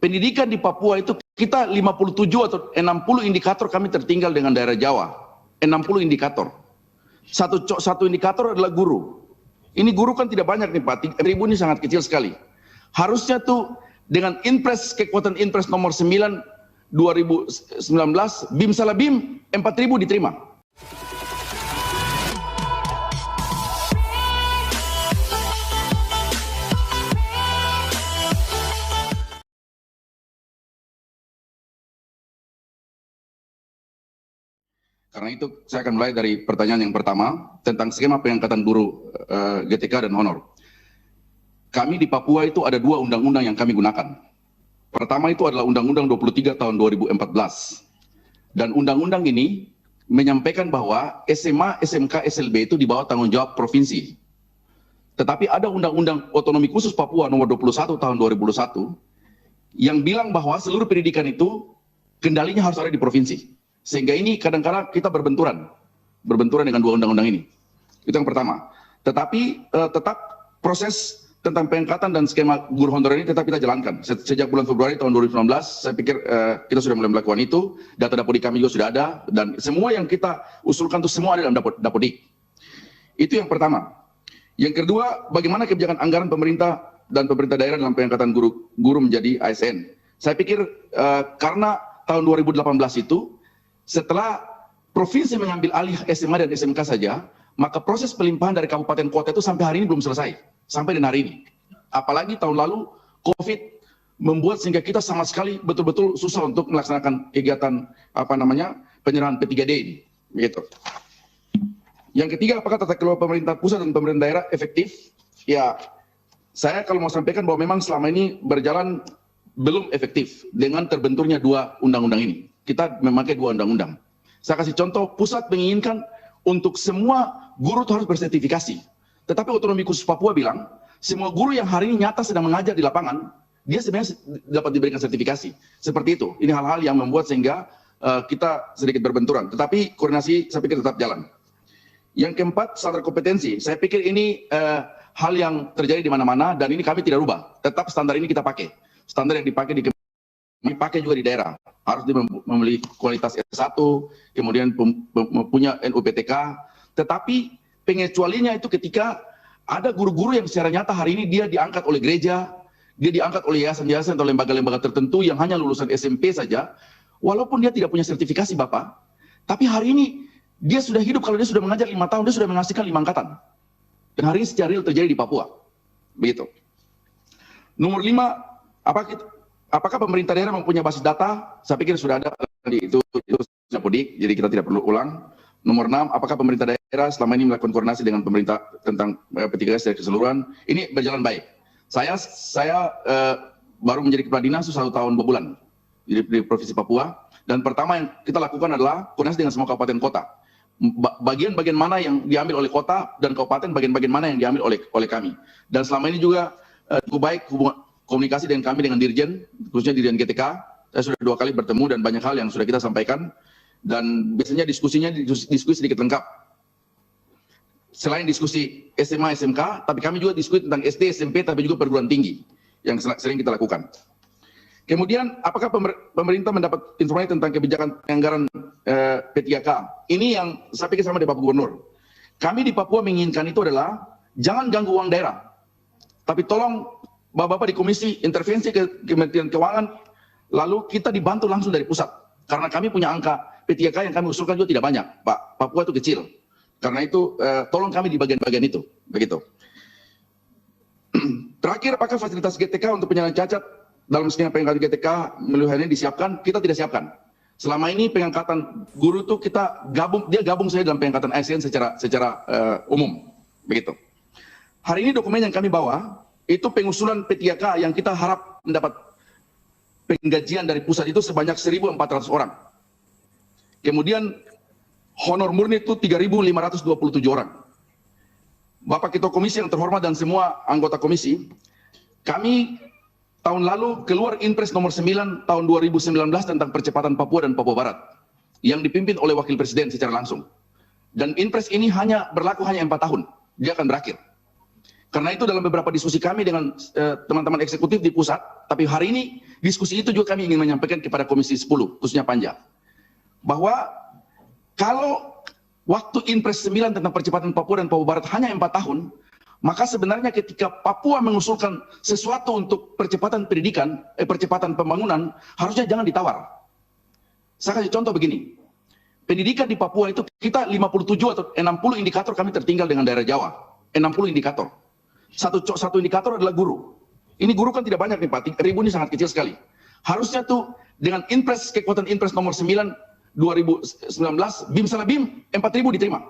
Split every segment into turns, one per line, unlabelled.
pendidikan di Papua itu kita 57 atau 60 indikator kami tertinggal dengan daerah Jawa. 60 indikator. Satu indikator adalah guru. Ini guru kan tidak banyak nih Pak, 3.000 ini sangat kecil sekali. Harusnya tuh dengan impres, kekuatan impres nomor 9 2019, BIM salah BIM 4.000 diterima. Karena itu saya akan mulai dari pertanyaan yang pertama tentang skema pengangkatan guru GTK dan honor. Kami di Papua itu ada dua undang-undang yang kami gunakan. Pertama itu adalah Undang-Undang 23 tahun 2014. Dan undang-undang ini menyampaikan bahwa SMA, SMK, SLB itu di bawah tanggung jawab provinsi. Tetapi ada Undang-Undang Otonomi Khusus Papua nomor 21 tahun 2021 yang bilang bahwa seluruh pendidikan itu kendalinya harus ada di provinsi. Sehingga ini kadang-kadang kita berbenturan dengan dua undang-undang ini. Itu yang pertama. Tetapi tetap proses tentang pengangkatan dan skema guru honorer ini tetap kita jalankan. Sejak bulan Februari tahun 2019, saya pikir kita sudah mulai melakukan itu. Data Dapodik kami juga sudah ada, dan semua yang kita usulkan itu semua ada dalam Dapodik. Itu yang pertama. Yang kedua, bagaimana kebijakan anggaran pemerintah dan pemerintah daerah dalam pengangkatan guru menjadi ASN. Saya pikir karena tahun 2018 itu, setelah provinsi mengambil alih SMA dan SMK saja, maka proses pelimpahan dari kabupaten kota itu sampai hari ini belum selesai, sampai dengan hari ini. Apalagi tahun lalu COVID membuat sehingga kita sama sekali betul-betul susah untuk melaksanakan kegiatan penyerahan P3D ini. Begitu. Yang ketiga, apakah tata kelola pemerintah pusat dan pemerintah daerah efektif? Ya, saya kalau mau sampaikan bahwa memang selama ini berjalan belum efektif dengan terbenturnya dua undang-undang ini. Kita memakai dua undang-undang. Saya kasih contoh, pusat menginginkan untuk semua guru itu harus bersertifikasi. Tetapi Otonomi Khusus Papua bilang, semua guru yang hari ini nyata sedang mengajar di lapangan, dia sebenarnya dapat diberikan sertifikasi. Seperti itu. Ini hal-hal yang membuat sehingga kita sedikit berbenturan. Tetapi koordinasi saya pikir tetap jalan. Yang keempat, standar kompetensi. Saya pikir ini hal yang terjadi di mana-mana dan ini kami tidak rubah. Tetap standar ini kita pakai. Standar yang dipakai dipakai juga di daerah. Harus memiliki kualitas S1, kemudian punya NUPTK. Tetapi pengecualiannya itu ketika ada guru-guru yang secara nyata hari ini dia diangkat oleh gereja, dia diangkat oleh yayasan-yayasan atau lembaga-lembaga tertentu yang hanya lulusan SMP saja, walaupun dia tidak punya sertifikasi Bapak, tapi hari ini dia sudah hidup, kalau dia sudah mengajar 5 tahun, dia sudah menghasilkan 5 angkatan. Dan hari ini secara real terjadi di Papua. Begitu. Nomor 5, apakah pemerintah daerah mempunyai basis data? Saya pikir sudah ada itu Dapodik, jadi kita tidak perlu ulang. Nomor 6, apakah pemerintah daerah selama ini melakukan koordinasi dengan pemerintah tentang P3K secara keseluruhan? Ini berjalan baik. Saya baru menjadi kepala dinas 1 tahun 2 bulan di Provinsi Papua. Dan pertama yang kita lakukan adalah koordinasi dengan semua kabupaten kota. Bagian-bagian mana yang diambil oleh kota dan kabupaten, bagian-bagian mana yang diambil oleh kami. Dan selama ini juga cukup baik hubungan komunikasi dengan kami, dengan Dirjen, khususnya Dirjen GTK. Saya sudah 2 kali bertemu dan banyak hal yang sudah kita sampaikan. Dan biasanya diskusi sedikit lengkap. Selain diskusi SMA, SMK, tapi kami juga diskusi tentang SD, SMP, tapi juga perguruan tinggi yang sering kita lakukan. Kemudian, apakah pemerintah mendapat informasi tentang kebijakan anggaran P3K? Ini yang saya pikir sama dengan Bapak Gubernur. Kami di Papua menginginkan itu adalah jangan ganggu uang daerah. Tapi tolong Bapak-Bapak di Komisi intervensi ke Kementerian Keuangan, lalu kita dibantu langsung dari pusat. Karena kami punya angka P3K yang kami usulkan juga tidak banyak, Pak. Papua itu kecil. Karena itu tolong kami di bagian-bagian itu. Begitu. Terakhir, apakah fasilitas GTK untuk penyandang cacat dalam skema pengangkatan GTK melalui disiapkan? Kita tidak siapkan. Selama ini pengangkatan guru itu kita gabung saja dalam pengangkatan ASN secara umum. Begitu. Hari ini dokumen yang kami bawa itu pengusulan P3K yang kita harap mendapat penggajian dari pusat itu sebanyak 1.400 orang. Kemudian honor murni itu 3.527 orang. Bapak Ketua Komisi yang terhormat dan semua anggota komisi, kami tahun lalu keluar Impres nomor 9 tahun 2019 tentang percepatan Papua dan Papua Barat yang dipimpin oleh Wakil Presiden secara langsung. Dan Impres ini berlaku hanya 4 tahun, dia akan berakhir. Karena itu dalam beberapa diskusi kami dengan teman-teman eksekutif di pusat, tapi hari ini diskusi itu juga kami ingin menyampaikan kepada Komisi 10, khususnya Panja, bahwa kalau waktu Inpres 9 tentang percepatan Papua dan Papua Barat hanya 4 tahun, maka sebenarnya ketika Papua mengusulkan sesuatu untuk percepatan pendidikan, percepatan pembangunan, harusnya jangan ditawar. Saya kasih contoh begini, pendidikan di Papua itu kita 57 atau 60 indikator kami tertinggal dengan daerah Jawa, 60 indikator. Satu indikator adalah guru. Ini guru kan tidak banyak nih Pak, 1000 ini sangat kecil sekali. Harusnya tuh dengan Inpres, kekuatan Inpres nomor 9 2019, BIM salah BIM 4.000 diterima.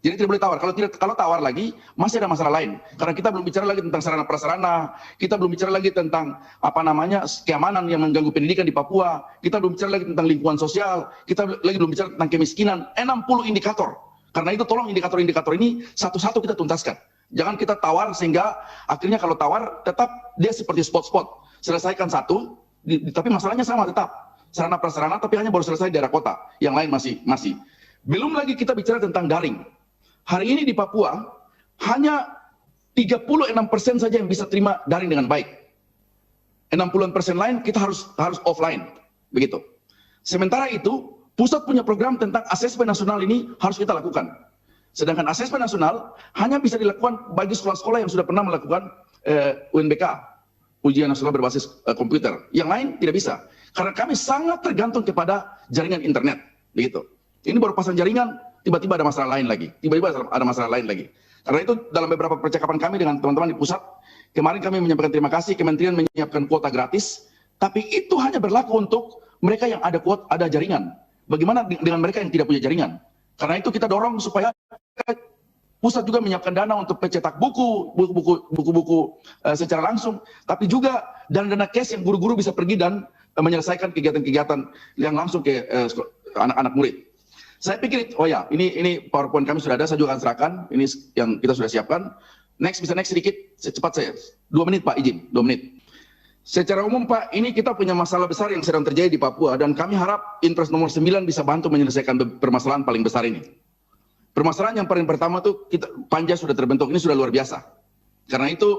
Jadi tidak boleh tawar. Kalau tawar lagi masih ada masalah lain. Karena kita belum bicara lagi tentang sarana prasarana, kita belum bicara lagi tentang keamanan yang mengganggu pendidikan di Papua, kita belum bicara lagi tentang lingkungan sosial, kita belum bicara tentang kemiskinan. 60 indikator. Karena itu tolong indikator-indikator ini satu-satu kita tuntaskan. Jangan kita tawar sehingga akhirnya kalau tawar tetap dia seperti spot-spot. Selesaikan satu, tapi masalahnya sama tetap. Sarana prasarana tapi hanya baru selesai di daerah kota. Yang lain masih. Belum lagi kita bicara tentang daring. Hari ini di Papua hanya 36% saja yang bisa terima daring dengan baik. 60% lain kita harus offline. Begitu. Sementara itu, pusat punya program tentang asesmen nasional ini harus kita lakukan. Sedangkan asesmen nasional hanya bisa dilakukan bagi sekolah-sekolah yang sudah pernah melakukan UNBK, ujian nasional berbasis komputer. Yang lain tidak bisa. Karena kami sangat tergantung kepada jaringan internet. Begitu. Ini baru pasang jaringan, tiba-tiba ada masalah lain lagi. Karena itu dalam beberapa percakapan kami dengan teman-teman di pusat, kemarin kami menyampaikan terima kasih, Kementerian menyiapkan kuota gratis, tapi itu hanya berlaku untuk mereka yang ada jaringan. Bagaimana dengan mereka yang tidak punya jaringan? Karena itu kita dorong supaya pusat juga menyiapkan dana untuk pencetak buku secara langsung, tapi juga dana cash yang guru-guru bisa pergi dan menyelesaikan kegiatan-kegiatan yang langsung ke anak-anak murid. Saya pikir, oh ya, ini PowerPoint kami sudah ada, saya juga akan serahkan, ini yang kita sudah siapkan. Next sedikit, secepat saya. 2 menit Pak, izin, 2 menit. Secara umum Pak, ini kita punya masalah besar yang sedang terjadi di Papua, dan kami harap Inpres nomor 9 bisa bantu menyelesaikan permasalahan paling besar ini. Permasalahan yang paling pertama tuh, Panja sudah terbentuk, ini sudah luar biasa. Karena itu,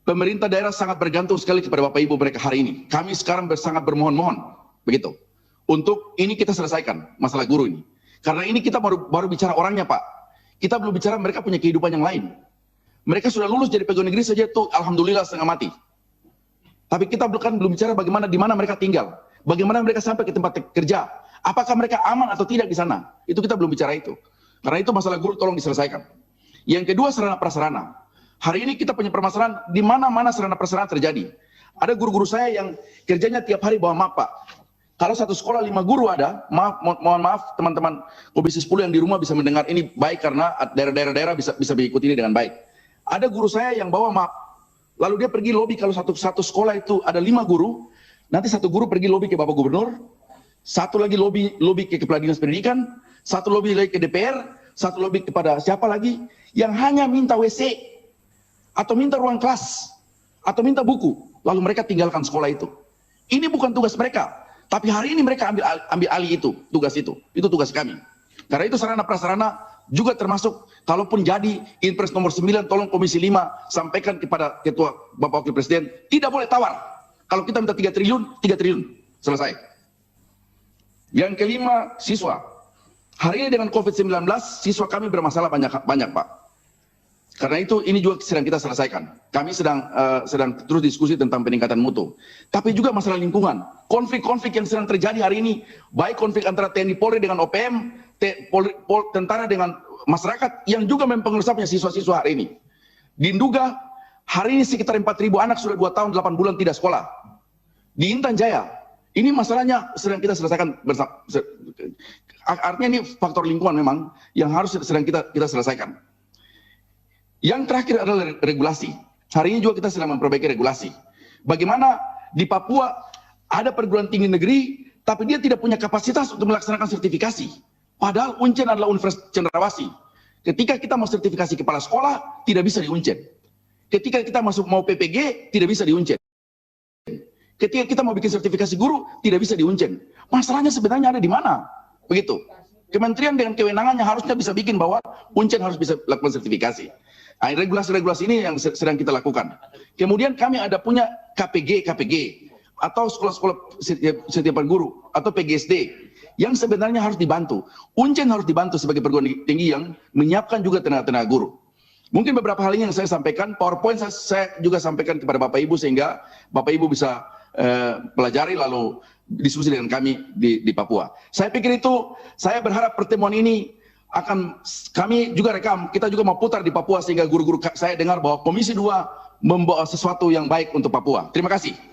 pemerintah daerah sangat bergantung sekali kepada Bapak Ibu mereka hari ini. Kami sekarang sangat bermohon-mohon, begitu. Untuk ini kita selesaikan masalah guru ini. Karena ini kita baru bicara orangnya Pak. Kita belum bicara mereka punya kehidupan yang lain. Mereka sudah lulus jadi pegawai negeri saja tuh alhamdulillah setengah mati. Tapi kita belum bicara bagaimana di mana mereka tinggal. Bagaimana mereka sampai ke tempat kerja. Apakah mereka aman atau tidak di sana. Itu kita belum bicara itu. Karena itu masalah guru tolong diselesaikan. Yang kedua sarana prasarana. Hari ini kita punya permasalahan di mana-mana sarana prasarana terjadi. Ada guru-guru saya yang kerjanya tiap hari bawa map Pak. Kalau satu sekolah 5 guru ada, mohon maaf teman-teman Komisi 10 yang di rumah bisa mendengar ini baik karena daerah-daerah bisa mengikuti ini dengan baik. Ada guru saya yang bawa map, lalu dia pergi lobby kalau satu sekolah itu ada 5 guru, nanti satu guru pergi lobby ke Bapak Gubernur, satu lagi lobby ke Kepala Dinas Pendidikan, satu lobby lagi ke DPR, satu lobby kepada siapa lagi yang hanya minta WC atau minta ruang kelas atau minta buku, lalu mereka tinggalkan sekolah itu. Ini bukan tugas mereka. Tapi hari ini mereka ambil alih itu tugas kami. Karena itu sarana prasarana juga termasuk, kalaupun jadi Inpres nomor 9, tolong Komisi 5 sampaikan kepada Ketua Bapak Wakil Presiden, tidak boleh tawar. Kalau kita minta 3 triliun, selesai. Yang kelima, siswa. Hari ini dengan COVID-19, siswa kami bermasalah banyak Pak. Karena itu ini juga sedang kita selesaikan. Kami sedang terus diskusi tentang peningkatan mutu. Tapi juga masalah lingkungan. Konflik-konflik yang sedang terjadi hari ini, baik konflik antara TNI Polri dengan OPM, tentara dengan masyarakat yang juga mempengaruhi siswa-siswa hari ini. Di Nduga, hari ini sekitar 4.000 anak sudah 2 tahun 8 bulan tidak sekolah. Di Intan Jaya, ini masalahnya sedang kita selesaikan bersama. Artinya ini faktor lingkungan memang yang harus sedang kita selesaikan. Yang terakhir adalah regulasi. Hari ini juga kita sedang memperbaiki regulasi. Bagaimana di Papua ada perguruan tinggi negeri, tapi dia tidak punya kapasitas untuk melaksanakan sertifikasi. Padahal Uncen adalah Universitas Cendrawasih. Ketika kita mau sertifikasi kepala sekolah, tidak bisa di Uncen. Ketika kita mau PPG, tidak bisa di Uncen. Ketika kita mau bikin sertifikasi guru, tidak bisa di Uncen. Masalahnya sebenarnya ada di mana? Begitu. Kementerian dengan kewenangannya harusnya bisa bikin bahwa Uncen harus bisa lakukan sertifikasi. Nah, regulasi-regulasi ini yang sedang kita lakukan. Kemudian kami ada punya KPG atau sekolah-sekolah setiapan guru atau PGSD yang sebenarnya harus dibantu. Uncen harus dibantu sebagai perguruan tinggi yang menyiapkan juga tenaga-tenaga guru. Mungkin beberapa hal ini yang saya sampaikan, PowerPoint saya juga sampaikan kepada Bapak Ibu sehingga Bapak Ibu bisa pelajari lalu diskusi dengan kami di Papua. Saya pikir itu, saya berharap pertemuan ini akan kami juga rekam, kita juga mau putar di Papua sehingga guru-guru saya dengar bahwa Komisi 2 membawa sesuatu yang baik untuk Papua. Terima kasih.